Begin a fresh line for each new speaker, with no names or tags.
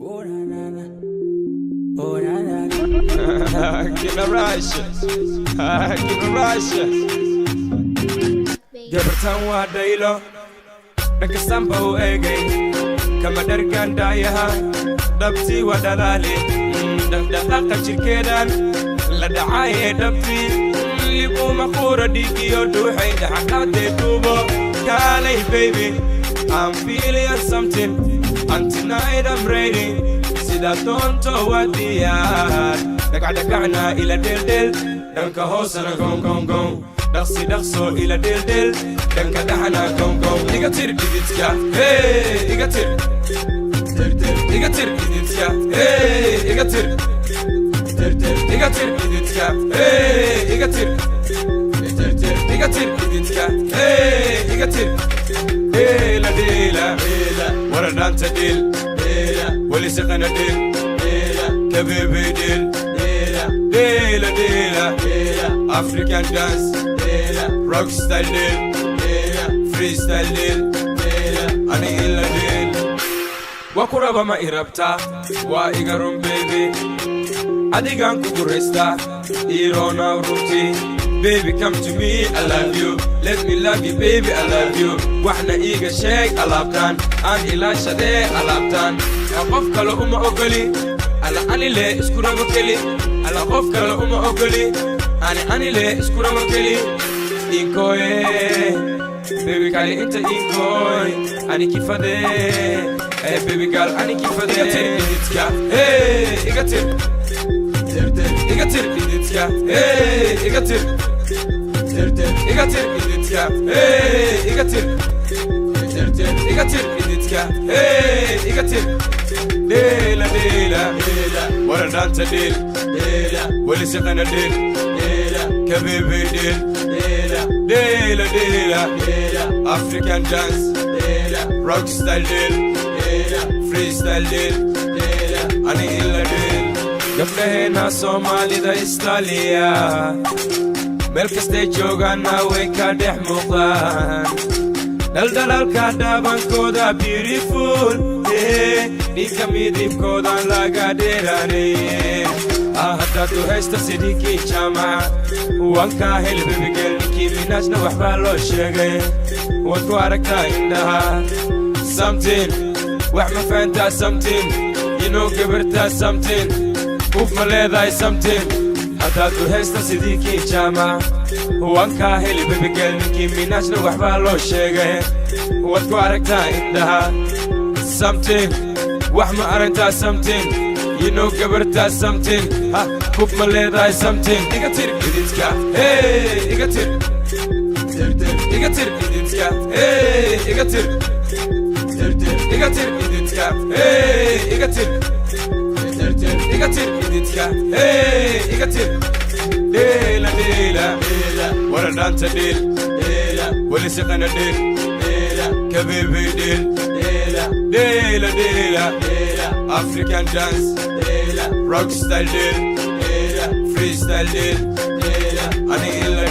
Oh na na na. Oh na na na.
Give me Russia. Give me Russia. Gabartan waa dhaylo dhakasanba u eegay kama dharkan dhaayaha dhabtii waa dhalaali dhaqdhaqaaqa jirkeedan la dhacaaye dhabtii liguma quura dhiigiyo dhuuxay dhaxaqaadee duubo kaalay baby I'm feeling something and tonight I'm ready sida doonto waa diyaar dhagacdhagacna ila dheeldheel dhanka hoosana gongongong دقصي دقصو إلى ديل ديل دنكا دحنا كون كون إيغاتير إيديتيا هي إيغاتير إيغاتير إيديتيا هي إيغاتير إيغاتير إيديتيا هي إيغاتير إيغاتير إيديتيا هي إيغاتير ديلا ديلا ورا دانتا ديل ولي سقنا ديل كبيبي ديل ديلا ديلا African dance rock style deal freestyle deal ani illa deal wakuraba ma irabta wa igarum baby adigan kukuresta irona ruti baby come to me I love you let me love you baby I love you wahna iga shake alabtan an ila shade alabtan qof kale uma ogoli ala ani le iskurama keli ala qof kale uma ogoli ani le iskurama keli inkoe baby kali inta inkoe ani kifade baby girl ani kifade iditka hey igatir igatir iditka hey igatir igatir iditka hey igatir igatir iditka hey igatir dela dela wara danta del wali saqana del كبيبي ديل ديلا ديلا African dance rock style ديل freestyle ديل أنا إلا ديل قبلهنا صومالي دا إستاليا ملك ستيجوغانا ويكا ديح مقان دلدلال كادابان كودا beautiful نيكا ميديب كودان لاغا ديراني هداتو هيستا سيديكي جامعة وانكا هيل بيبقل نيكي مناجنا وحبا لو شيغي وانكو عركتا عندها something وحما فانتا something you know كبرتا something وف مليداي something هداتو هيستا سيديكي جامعة وانكا هيل بيبقل نيكي مناجنا وحبا لو شيغي وانكو عركتا عندها something وحما عركتا something You know كبرتا something كوب مليداي something إيغاتير إيديتكا hey إيغاتير إيغاتير إيديتكا hey إيغاتير إيغاتير إيديتكا hey إيغاتير إيغاتير إيديتكا hey إيغاتير ديلا ديلا ورا دانتا ديل ولي سقنا ديل كبيبي ديل ديلا ديلا African dance rock style deal freestyle deal ani illa